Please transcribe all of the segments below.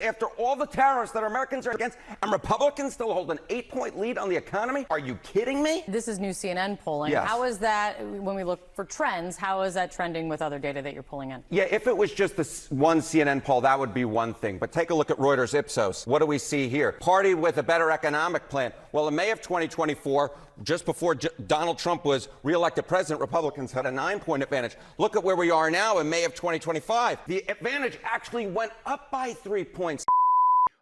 after all the tariffs that Americans are against, and Republicans still hold an 8-point lead on the economy? Are you kidding me? This is new CNN polling. Yes. How is that, when we look for trends, how is that trending with other data that you're pulling in? Yeah, if it was just this one CNN poll, that would be one thing. But take a look at Reuters Ipsos. What do we see here? Party with a better economic plan. Well, in May of 2024, just before Donald Trump was reelected president, Republicans had a 9-point advantage. Look at where we are now in May of 2025. The advantage actually went up by 3 points.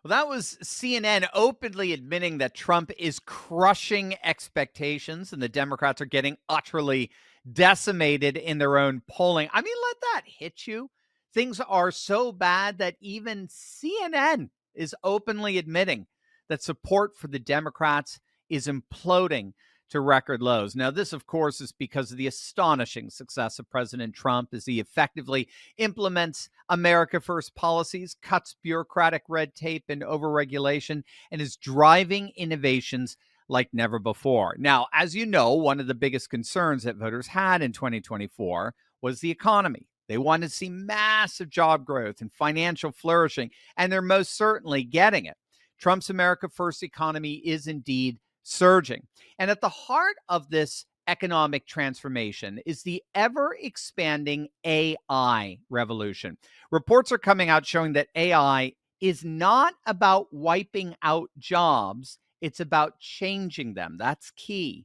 Well, that was CNN openly admitting that Trump is crushing expectations and the Democrats are getting utterly decimated in their own polling. I mean, let that hit you. Things are so bad that even CNN is openly admitting that support for the Democrats is imploding to record lows. Now, this, of course, is because of the astonishing success of President Trump as he effectively implements America First policies, cuts bureaucratic red tape and overregulation, and is driving innovations like never before. Now, as you know, one of the biggest concerns that voters had in 2024 was the economy. They wanted to see massive job growth and financial flourishing, and they're most certainly getting it. Trump's America First economy is indeed surging. And at the heart of this economic transformation is the ever-expanding AI revolution. Reports are coming out showing that AI is not about wiping out jobs, it's about changing them. That's key.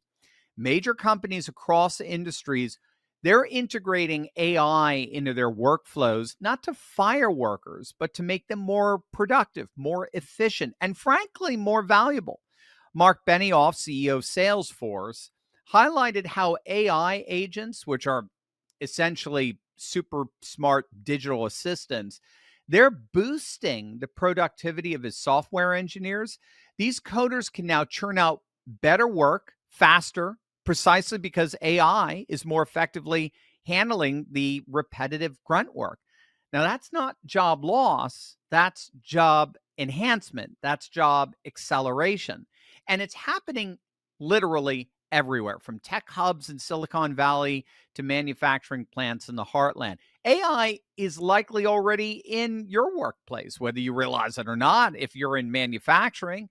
Major companies across industries, they're integrating AI into their workflows, not to fire workers, but to make them more productive, more efficient, and frankly, more valuable. Mark Benioff, CEO of Salesforce, highlighted how AI agents, which are essentially super smart digital assistants, they're boosting the productivity of his software engineers. These coders can now churn out better work faster, precisely because AI is more effectively handling the repetitive grunt work. Now, that's not job loss, that's job enhancement, that's job acceleration. And it's happening literally everywhere, from tech hubs in Silicon Valley to manufacturing plants in the heartland. AI is likely already in your workplace, whether you realize it or not. If you're in manufacturing,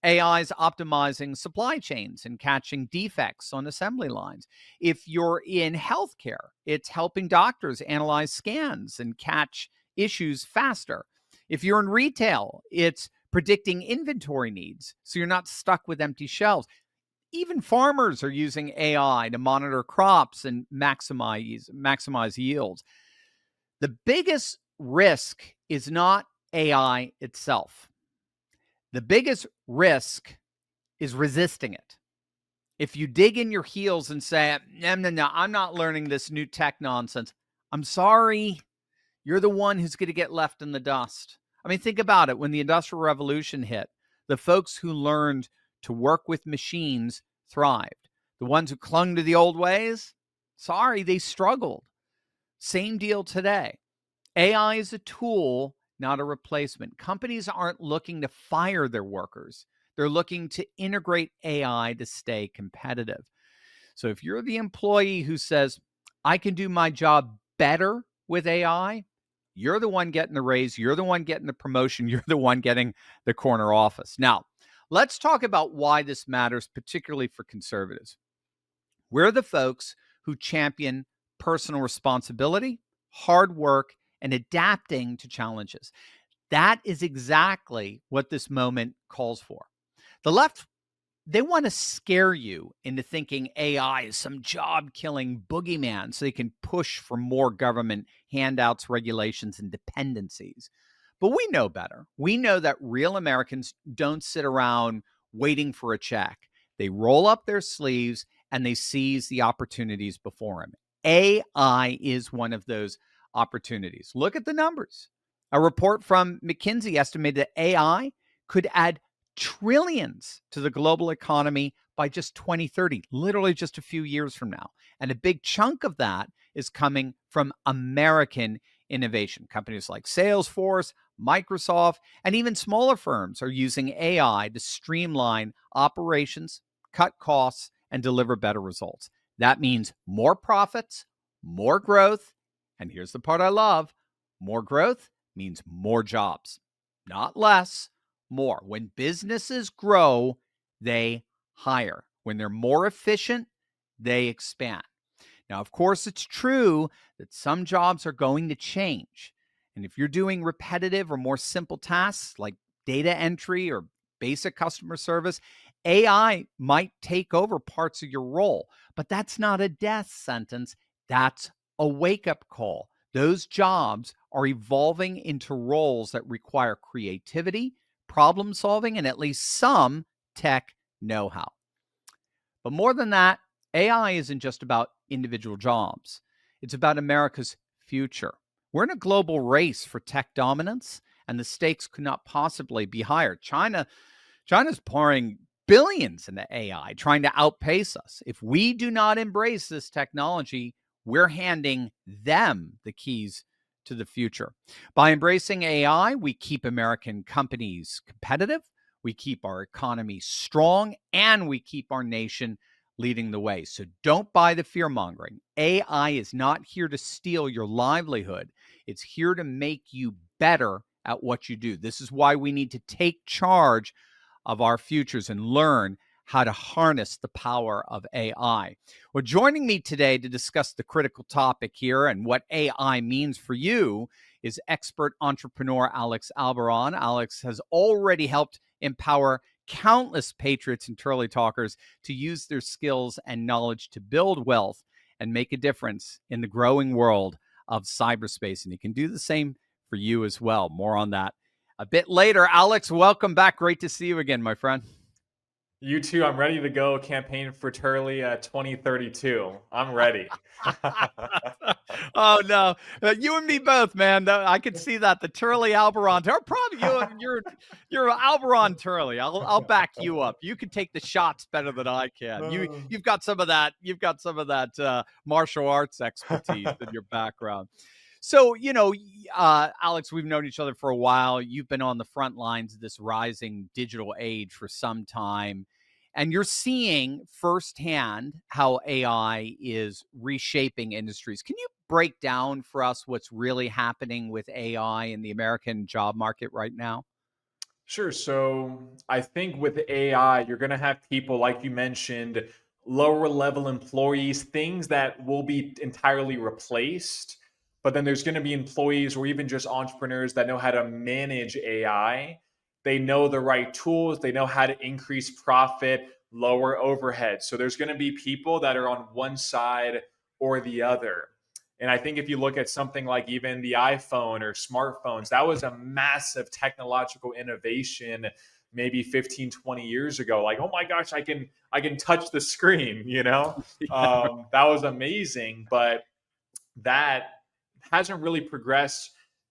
AI is optimizing supply chains and catching defects on assembly lines. If you're in healthcare, it's helping doctors analyze scans and catch issues faster. If you're in retail, it's predicting inventory needs so you're not stuck with empty shelves. Even farmers are using AI to monitor crops and maximize yields. The biggest risk is not AI itself. The biggest risk is resisting it. If you dig in your heels and say, no, I'm not learning this new tech nonsense, I'm sorry, you're the one who's going to get left in the dust. I mean, think about it. When the Industrial Revolution hit, the folks who learned to work with machines thrived. The ones who clung to the old ways, sorry, they struggled. Same deal today. AI is a tool, not a replacement. Companies aren't looking to fire their workers. They're looking to integrate AI to stay competitive. So if you're the employee who says, I can do my job better with AI, you're the one getting the raise, you're the one getting the promotion, you're the one getting the corner office. Now, let's talk about why this matters, particularly for conservatives. We're the folks who champion personal responsibility, hard work, and adapting to challenges. That is exactly what this moment calls for. The left, they want to scare you into thinking AI is some job-killing boogeyman so they can push for more government handouts, regulations, and dependencies. But we know better. We know that real Americans don't sit around waiting for a check. They roll up their sleeves and they seize the opportunities before them. AI is one of those opportunities. Look at the numbers. A report from McKinsey estimated that AI could add trillions to the global economy by just 2030, literally just a few years from now. And a big chunk of that is coming from American innovation. Companies like Salesforce, Microsoft, and even smaller firms are using AI to streamline operations, cut costs, and deliver better results. That means more profits, more growth, and here's the part I love, more growth means more jobs. not less, more. When businesses grow, they hire. When they're more efficient, they expand. Now, of course, it's true that some jobs are going to change. And if you're doing repetitive or more simple tasks like data entry or basic customer service, AI might take over parts of your role. But that's not a death sentence. That's a wake-up call. Those jobs are evolving into roles that require creativity, problem solving, and at least some tech know-how. But more than that, AI isn't just about individual jobs. It's about America's future. We're in a global race for tech dominance, and the stakes could not possibly be higher. China's pouring billions into AI, trying to outpace us. If we do not embrace this technology, we're handing them the keys to the future. By embracing AI, we keep American companies competitive, we keep our economy strong, and we keep our nation leading the way. So don't buy the fear-mongering. AI is not here to steal your livelihood. It's here to make you better at what you do. This is why we need to take charge of our futures and learn how to harness the power of AI. Well, joining me today to discuss the critical topic here and what AI means for you is expert entrepreneur Alex Alberon. Alex has already helped empower countless patriots and Turley talkers to use their skills and knowledge to build wealth and make a difference in the growing world of cyberspace. And he can do the same for you as well. More on that a bit later. Alex, welcome back. Great to see you again, my friend. You too. I'm ready to go campaign for Turley 2032. I'm ready. Oh no, you and me both, man. I could see that the Turley Alberon, or probably you're Alberon Turley. I'll back you up. You can take the shots better than I can. You've got some of that. You've got some of that martial arts expertise in your background. So, Alex, we've known each other for a while. You've been on the front lines of this rising digital age for some time, and you're seeing firsthand how AI is reshaping industries. Can you break down for us what's really happening with AI in the American job market right now? Sure. So I think with AI, you're going to have people, like you mentioned, lower level employees, things that will be entirely replaced. But then there's going to be employees or even just entrepreneurs that know how to manage AI. They know the right tools, they know how to increase profit, lower overhead. So there's going to be people that are on one side or the other. And I think if you look at something like even the iPhone or smartphones, that was a massive technological innovation maybe 15, 20 years ago. Like, oh my gosh, I can touch the screen, that was amazing. But that hasn't really progressed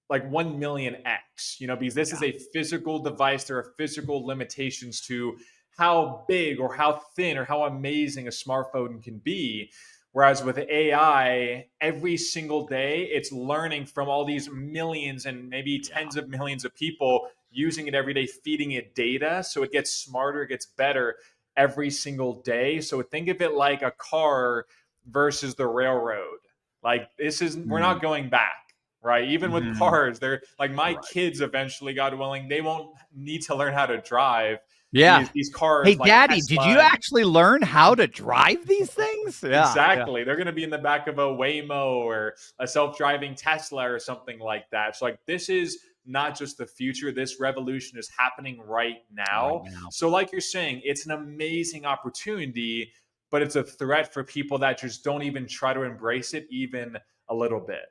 like 1 million X, because this is a physical device. There are physical limitations to how big or how thin or how amazing a smartphone can be. Whereas with AI, every single day, it's learning from all these millions and maybe tens of millions of people using it every day, feeding it data. So it gets smarter, it gets better every single day. So think of it like a car versus the railroad. Like we're not going back, right? Even with cars, they're like my kids eventually, God willing, they won't need to learn how to drive. Yeah. These cars. Hey, like Daddy, Tesla, did you actually learn how to drive these things? Yeah. Exactly. They're going to be in the back of a Waymo or a self-driving Tesla or something like that. So like this is not just the future. This revolution is happening right now. So like you're saying, it's an amazing opportunity, but it's a threat for people that just don't even try to embrace it even a little bit.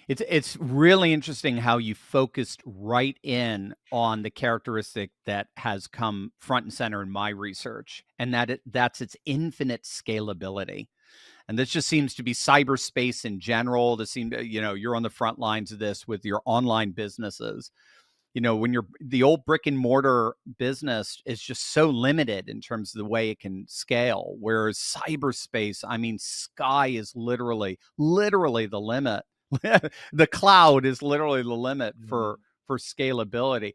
It's really interesting how you focused right in on the characteristic that has come front and center in my research, and that's its infinite scalability. And this just seems to be cyberspace in general. You're on the front lines of this with your online businesses. When the old brick and mortar business is just so limited in terms of the way it can scale, whereas cyberspace, I mean, sky is literally the limit. The cloud is literally the limit for scalability.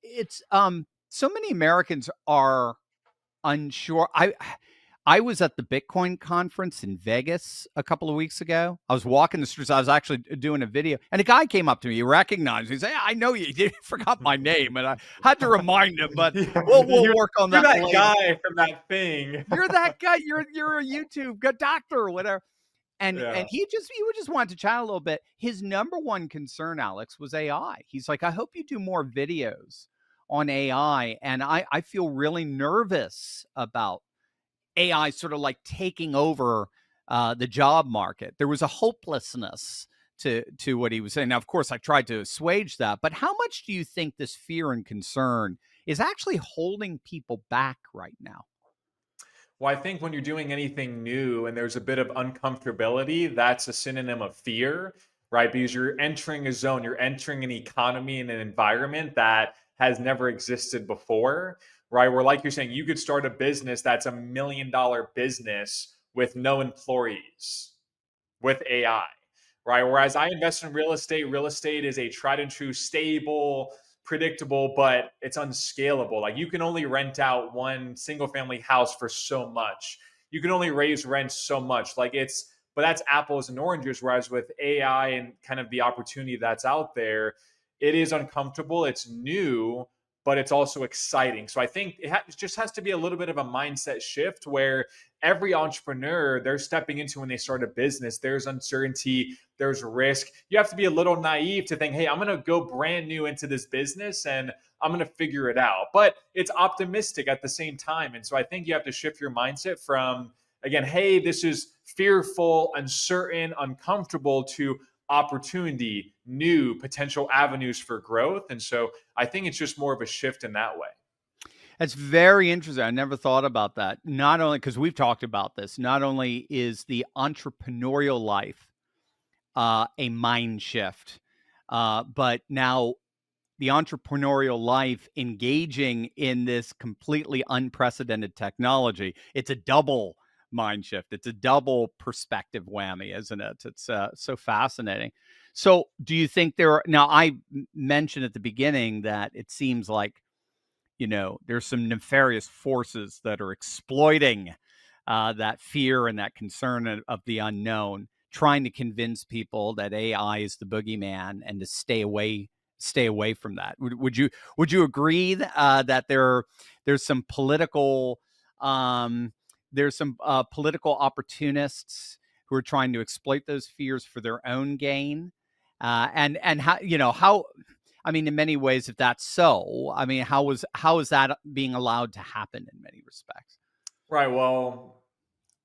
It's so many Americans are unsure. I was at the Bitcoin conference in Vegas a couple of weeks ago. I was walking the streets. I was actually doing a video, and a guy came up to me. He recognized me. He said, "Hey, I know you." He forgot my name, and I had to remind him. But Yeah, we'll work on you're that that later. guy from that thing. You're that guy. You're a YouTube doctor or whatever. And Yeah. he would just want to chat a little bit. His number one concern, Alex, was AI. He's like, I hope you do more videos on AI. And I feel really nervous about AI sort of like taking over the job market. There was a hopelessness to what he was saying. Now, of course, I tried to assuage that, but how much do you think this fear and concern is actually holding people back right now? Well, I think when you're doing anything new and there's a bit of uncomfortability, that's a synonym of fear, right? Because you're entering a zone, you're entering an economy and an environment that has never existed before, right? Where, like you're saying, you could start a business that's $1 million business with no employees with AI, right? Whereas I invest in real estate is a tried and true, stable, predictable, but it's unscalable. Like you can only rent out one single family house for so much. You can only raise rents so much. But that's apples and oranges. Whereas with AI and kind of the opportunity that's out there, it is uncomfortable, it's new, but it's also exciting. So I think it just has to be a little bit of a mindset shift where every entrepreneur they're stepping into when they start a business, there's uncertainty, there's risk. You have to be a little naive to think, hey, I'm going to go brand new into this business and I'm going to figure it out. But it's optimistic at the same time. And so I think you have to shift your mindset from, again, hey, this is fearful, uncertain, uncomfortable, to opportunity, new potential avenues for growth. And so I think it's just more of a shift in that way. That's very interesting. I never thought about that. Not only because we've talked about this, not only is the entrepreneurial life a mind shift, but now the entrepreneurial life engaging in this completely unprecedented technology, it's a double mind shift. It's a double perspective whammy, isn't it? It's so fascinating. So do you think now I mentioned at the beginning that it seems like, there's some nefarious forces that are exploiting that fear and that concern of the unknown, trying to convince people that AI is the boogeyman and to stay away from that. Would you agree that there's some political political opportunists who are trying to exploit those fears for their own gain? And how I mean, in many ways, if that's so, I mean, how is that being allowed to happen in many respects? Right. Well,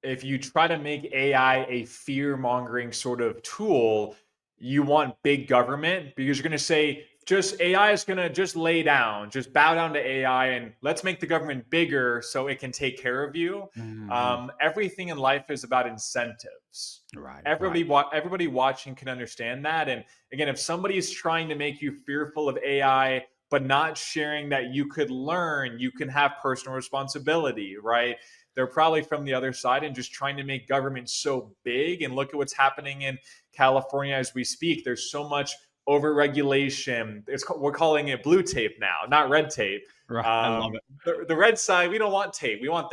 if you try to make AI a fear mongering sort of tool, you want big government because you're going to say, just AI is going to just lay down, just bow down to AI and let's make the government bigger so it can take care of you. Mhm. Everything in life is about incentives. Right. Everybody watching can understand that. And again, if somebody is trying to make you fearful of AI, but not sharing that you could learn, you can have personal responsibility, right? They're probably from the other side and just trying to make government so big. And look at what's happening in California as we speak. There's so much overregulation. We're calling it blue tape now, not red tape. Right. I love it. The red side, we don't want tape. We want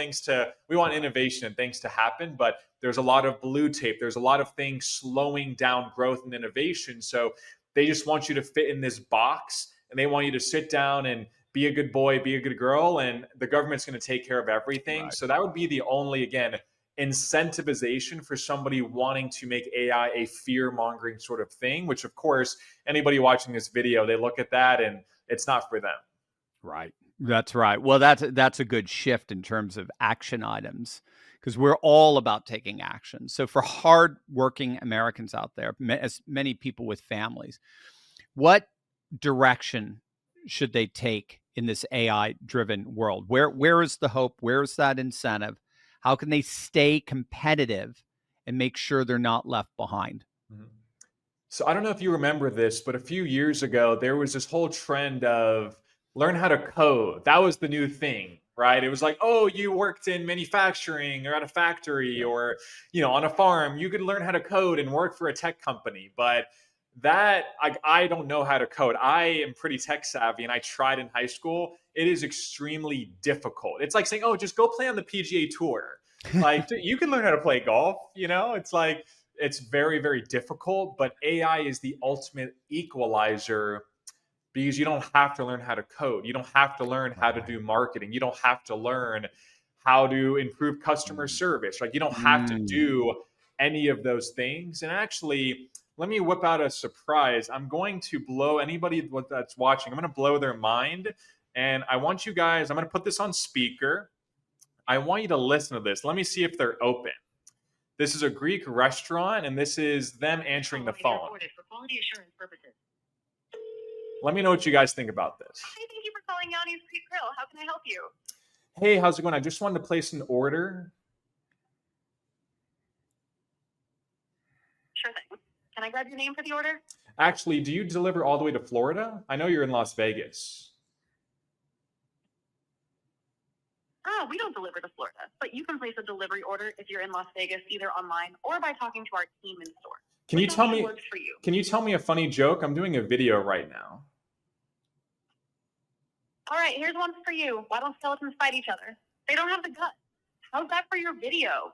innovation and things to happen. But there's a lot of blue tape. There's a lot of things slowing down growth and innovation. So they just want you to fit in this box and they want you to sit down and be a good boy, be a good girl, and the government's going to take care of everything. Right. So that would be the only, again, incentivization for somebody wanting to make AI a fear mongering sort of thing, which of course, anybody watching this video, they look at that and it's not for them. Right. That's right. Well, that's a good shift in terms of action items because we're all about taking action. So for hardworking Americans out there, as many people with families, what direction should they take in this AI-driven world? Where is the hope? Where is that incentive? How can they stay competitive and make sure they're not left behind? Mhm. So I don't know if you remember this, but a few years ago, there was this whole trend of learn how to code. That was the new thing, right? It was like, oh, you worked in manufacturing or at a factory Yeah. or, on a farm, you could learn how to code and work for a tech company. But that I don't know how to code. I am pretty tech savvy and I tried in high school. It is extremely difficult. It's like saying, oh, just go play on the PGA Tour. Like you can learn how to play golf, it's like it's very, very difficult, but AI is the ultimate equalizer because you don't have to learn how to code. You don't have to learn how to do marketing. You don't have to learn how to improve customer service. Like you don't have to do any of those things. And actually, let me whip out a surprise. I'm going to blow anybody that's watching. I'm going to blow their mind. And I want you guys, I'm going to put this on speaker. I want you to listen to this. Let me see if they're open. This is a Greek restaurant, and this is them answering the phone. For quality assurance purposes. Let me know what you guys think about this. Hi, thank you for calling Yanni's Greek Grill. How can I help you? Hey, how's it going? I just wanted to place an order. Sure thing. Can I grab your name for the order? Actually, do you deliver all the way to Florida? I know you're in Las Vegas. We don't deliver to Florida, but you can place a delivery order if you're in Las Vegas, either online or by talking to our team in store. Can you Which tell option me? works for you? Can you tell me a funny joke? I'm doing a video right now. All right, here's one for you. Why don't skeletons fight each other? They don't have the guts. How's that for your video?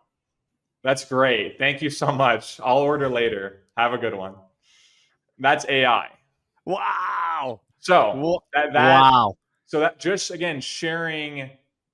That's great. Thank you so much. I'll order later. Have a good one. That's AI. Wow. So wow. So that just again sharing,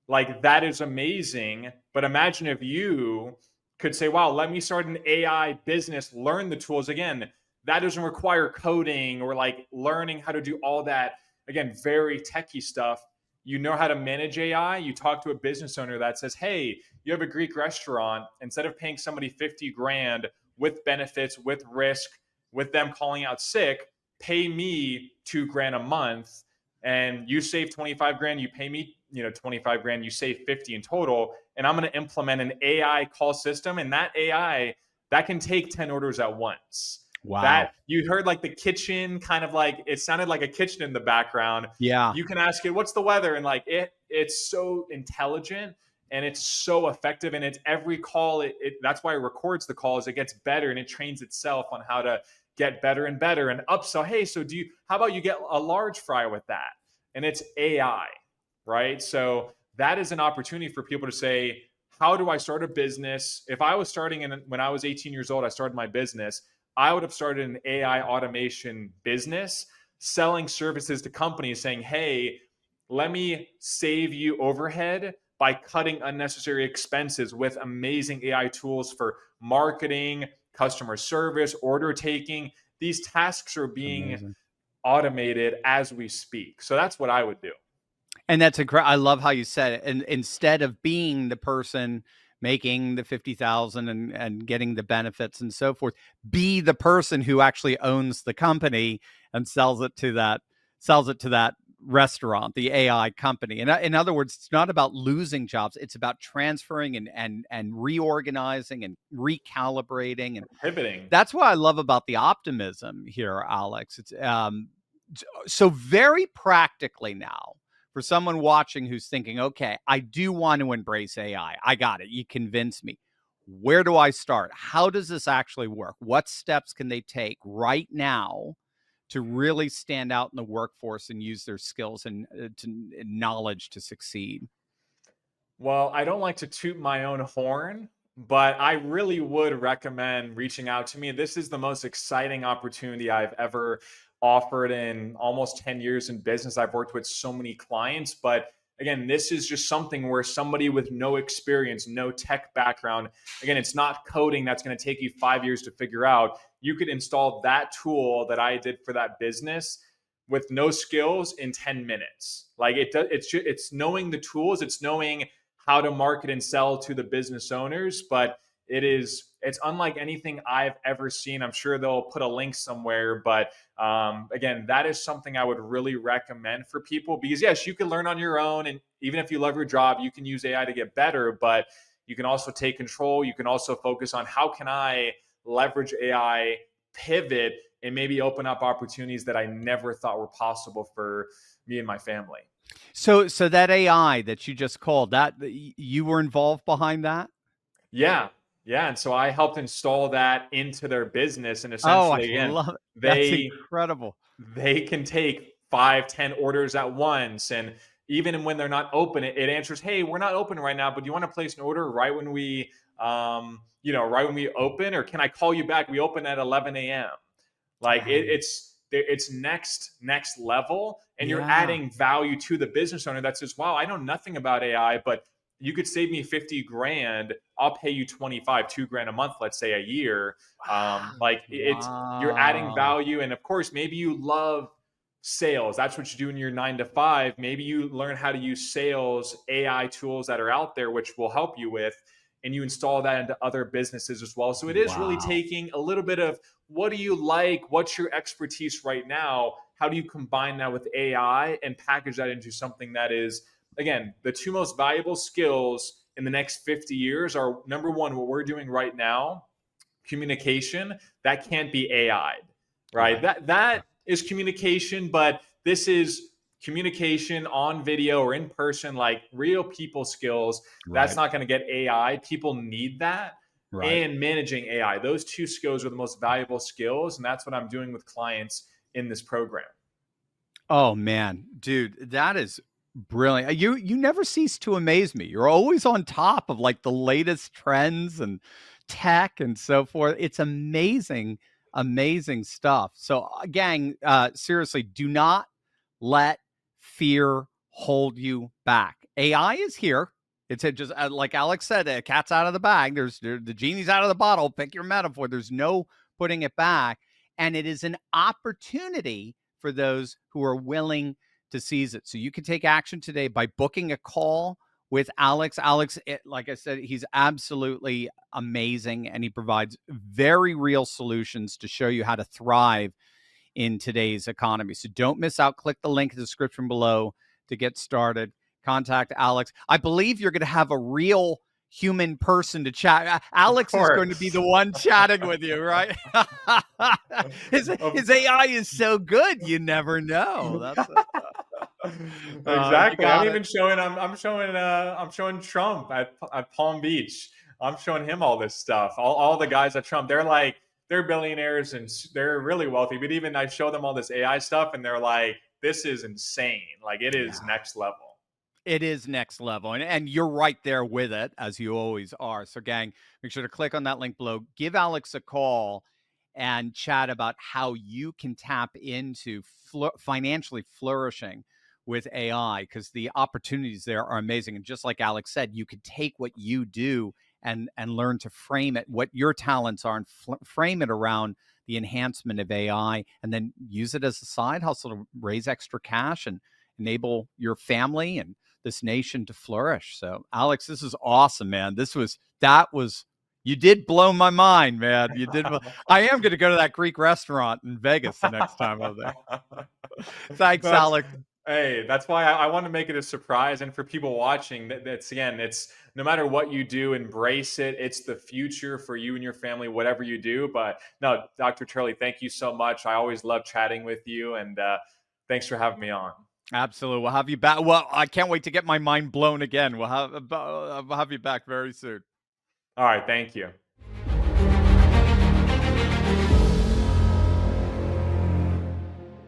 like, that is amazing. But imagine if you could say, wow, let me start an AI business, learn the tools. Again, that doesn't require coding or like learning how to do all that, again, very techie stuff. You know how to manage AI. You talk to a business owner that says, hey, you have a Greek restaurant. Instead of paying somebody 50 grand with benefits, with risk, with them calling out sick, pay me 2 grand a month, and you save 25 grand, you pay me 25 grand, you save 50 in total, and I'm going to implement an AI call system, and that AI that can take 10 orders at once. Wow. That you heard like the kitchen, kind of like it sounded like a kitchen in the background. Yeah. You can ask it, what's the weather? And like it's so intelligent and it's so effective, and it's every call. That's why it records the calls. It gets better and it trains itself on how to get better and better and upsell. Hey, so how about you get a large fry with that? And it's AI, right? So that is an opportunity for people to say, how do I start a business? If I was when I was 18 years old, I started my business, I would have started an AI automation business selling services to companies saying, hey, let me save you overhead by cutting unnecessary expenses with amazing AI tools for marketing, customer service, order taking. These tasks are being automated as we speak. So that's what I would do. And that's I love how you said it. And instead of being the person making the 50,000 and getting the benefits and so forth, be the person who actually owns the company and sells it to that restaurant, the AI company. And in other words, it's not about losing jobs. It's about transferring and reorganizing and recalibrating and pivoting. That's what I love about the optimism here, Alex. It's so very practically now, for someone watching who's thinking, okay, I do want to embrace AI. I got it. You convinced me. Where do I start? How does this actually work? What steps can they take right now to really stand out in the workforce and use their skills and knowledge to succeed? Well, I don't like to toot my own horn, but I really would recommend reaching out to me. This is the most exciting opportunity I've ever offered in almost 10 years in business. I've worked with so many clients, but again, this is just something where somebody with no experience, no tech background, again, it's not coding that's going to take you 5 years to figure out. You could install that tool that I did for that business with no skills in 10 minutes. Like it's knowing the tools, it's knowing how to market and sell to the business owners, but it's unlike anything I've ever seen. I'm sure they'll put a link somewhere, but again, that is something I would really recommend for people, because yes, you can learn on your own, and even if you love your job, you can use AI to get better, but you can also take control. You can also focus on how can I leverage AI, pivot, and maybe open up opportunities that I never thought were possible for me and my family. So that AI that you just called, that you were involved behind that? Yeah. Yeah, and so I helped install that into their business, and Oh, I essentially, again, love it. That's they incredible. they can take 5, 10 orders at once, and even when they're not open, it answers, "Hey, we're not open right now, but do you want to place an order right when we, right when we open, or can I call you back? We open at 11 a.m." Like Dang. it's next level, and you're Yeah. adding value to the business owner that says, "Wow, I know nothing about AI, but you could save me 50 grand. I'll pay you 25, 2 grand a month, let's say a year." Like you're adding Wow. value, and of course, maybe you love sales. That's what you do in your 9 to 5. Maybe you learn how to use sales AI tools that are out there, which will help you with, and you install that into other businesses as well. So it is really Wow. taking a little bit of what do you like? What's your expertise right now? How do you combine that with AI and package that into something that is, again, the two most valuable skills in the next 50 years are, number one, what we're doing right now, communication. That can't be AI'd, right? Right. That is communication, but this is communication on video or in person, like real people skills. That's Right. not going to get AI. People need that. Right. And managing AI. Those two skills are the most valuable skills. And that's what I'm doing with clients in this program. Oh man, dude, that is brilliant. You never cease to amaze me. You're always on top of like the latest trends and tech and so forth. It's amazing, amazing stuff. So, gang, seriously, do not let fear hold you back. AI is here. It's just like Alex said, the cat's out of the bag. The genie's out of the bottle. Pick your metaphor. There's no putting it back, and it is an opportunity for those who are willing to seize it. So you can take action today by booking a call with Alex. Alex, like I said, he's absolutely amazing, and he provides very real solutions to show you how to thrive in today's economy. So don't miss out. Click the link in the description below to get started. Contact Alex. I believe you're going to have a real human person to chat. Alex is going to be the one chatting with you, right? His AI is so good, you never know. That's you Exactly. I'm got it. even showing. I'm showing Trump at Palm Beach. I'm showing him all this stuff. All the guys at Trump, they're billionaires and they're really wealthy. But even I show them all this AI stuff, and they're like, "This is insane. Like it is Yeah. next level." It is next level. And you're right there with it, as you always are. So, gang, make sure to click on that link below. Give Alex a call and chat about how you can tap into financially flourishing with AI, because the opportunities there are amazing. And just like Alex said, you could take what you do and learn to frame it, what your talents are, and frame it around the enhancement of AI, and then use it as a side hustle to raise extra cash and enable your family and this nation to flourish. So, Alex, this is awesome, man. You did blow my mind, man. You did. I am going to go to that Greek restaurant in Vegas the next time I'm there. Thanks, That's Alex. Hey, that's why I want to make it a surprise, and for people watching, that's again, it's no matter what you do, embrace it. It's the future for you and your family, whatever you do. But no, Dr. Turley, thank you so much. I always love chatting with you, and thanks for having me on. Absolutely. We'll have you back. Well, I can't wait to get my mind blown again. We'll have you back very soon. All right, thank you.